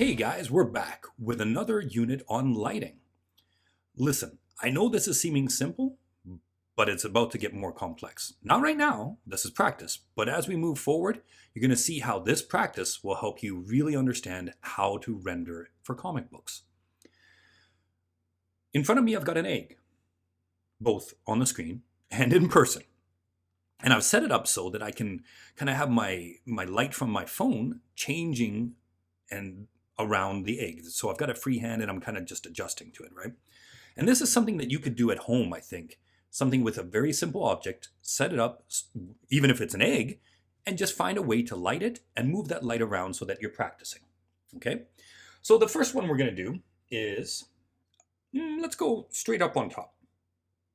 Hey guys, we're back with another unit on lighting. Listen, I know this is seeming simple, but it's about to get more complex. Not right now, this is practice, but as we move forward, you're going to see how this practice will help you really understand how to render for comic books. In front of me, I've got an egg, both on the screen and in person. And I've set it up so that I can kind of have my light from my phone changing and around the egg. So I've got a free hand and I'm kind of just adjusting to it, right? And this is something that you could do at home, I think. Something with a very simple object, set it up, even if it's an egg, and just find a way to light it and move that light around so that you're practicing, okay? So the first one we're gonna do is, let's go straight up on top.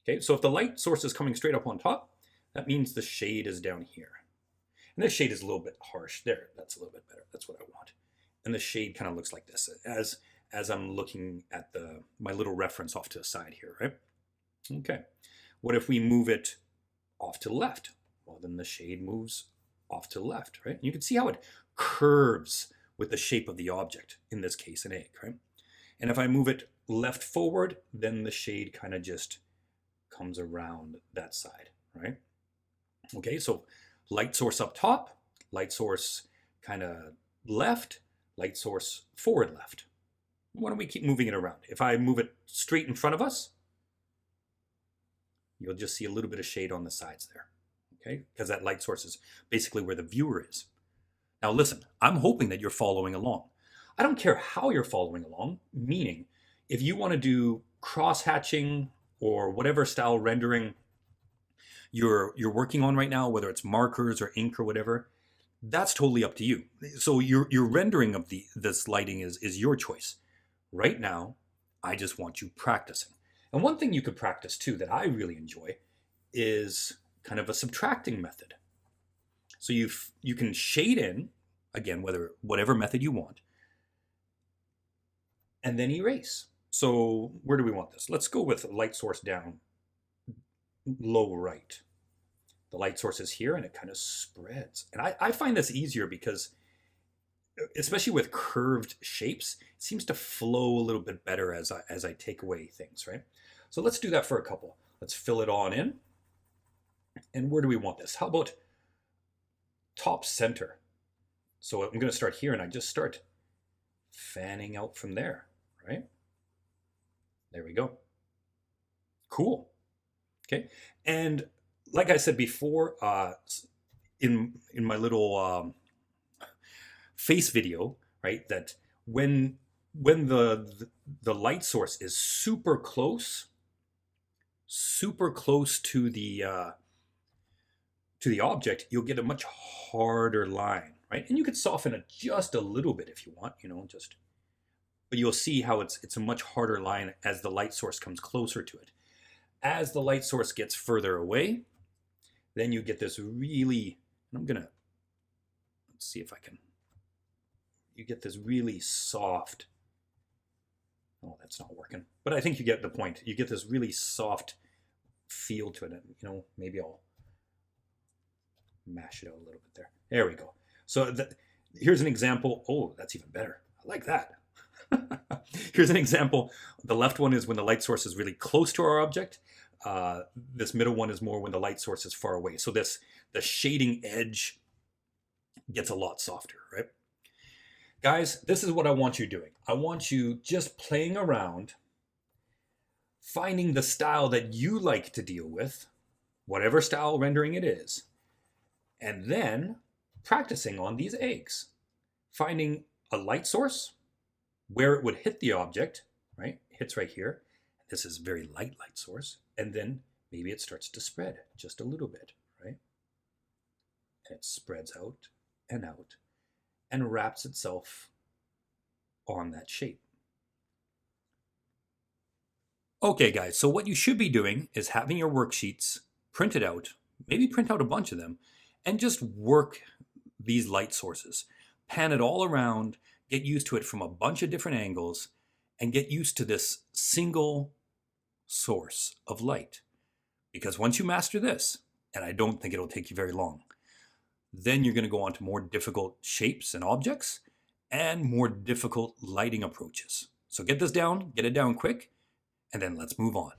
Okay, so if the light source is coming straight up on top, that means the shade is down here. And this shade is a little bit harsh. There, that's a little bit better. That's what I want. And the shade kind of looks like this as I'm looking at my little reference off to the side here, right? Okay. What if we move it off to the left? Well, then the shade moves off to the left, right? You can see how it curves with the shape of the object, in this case, an egg, right? And if I move it left forward, then the shade kind of just comes around that side, right? Okay, so light source up top, light source kind of left, light source forward left. Why don't we keep moving it around? If I move it straight in front of us, you'll just see a little bit of shade on the sides there, okay? Because that light source is basically where the viewer is. Now listen, I'm hoping that you're following along. I don't care how you're following along, meaning if you want to do cross-hatching or whatever style rendering you're working on right now, whether it's markers or ink or whatever, that's totally up to you. So your rendering of this lighting is your choice. Right now, I just want you practicing. And one thing you could practice too that I really enjoy is kind of a subtracting method. So you can shade in, again, whatever method you want, and then erase. So where do we want this? Let's go with light source down, low right. The light source is here and it kind of spreads. And I find this easier because, especially with curved shapes, it seems to flow a little bit better as I take away things, right? So let's do that for a couple. Let's fill it on in. And where do we want this? How about top center? So I'm going to start here and I just start fanning out from there, right? There we go. Cool. Okay. And like I said before, in my little face video, right, that when the light source is super close to the object, you'll get a much harder line, right? And you could soften it just a little bit if you want, but you'll see how it's a much harder line as the light source comes closer to it. As the light source gets further away, then you get this really, let's see if I can, you get this really soft, oh, that's not working, but I think you get the point. You get this really soft feel to it. And, maybe I'll mash it out a little bit there. There we go. So here's an example. Oh, that's even better. I like that. Here's an example. The left one is when the light source is really close to our object. This middle one is more when the light source is far away. So the shading edge gets a lot softer, right? Guys, this is what I want you doing. I want you just playing around, finding the style that you like to deal with, whatever style rendering it is, and then practicing on these eggs, finding a light source where it would hit the object, right? Hits right here. This is very light source. And then maybe it starts to spread just a little bit, right? And it spreads out and wraps itself on that shape. Okay, guys, so what you should be doing is having your worksheets printed out, maybe print out a bunch of them, and just work these light sources. Pan it all around, get used to it from a bunch of different angles, and get used to this single source of light. Because once you master this, and I don't think it'll take you very long, then you're going to go on to more difficult shapes and objects, and more difficult lighting approaches. So get this down, get it down quick, and then let's move on.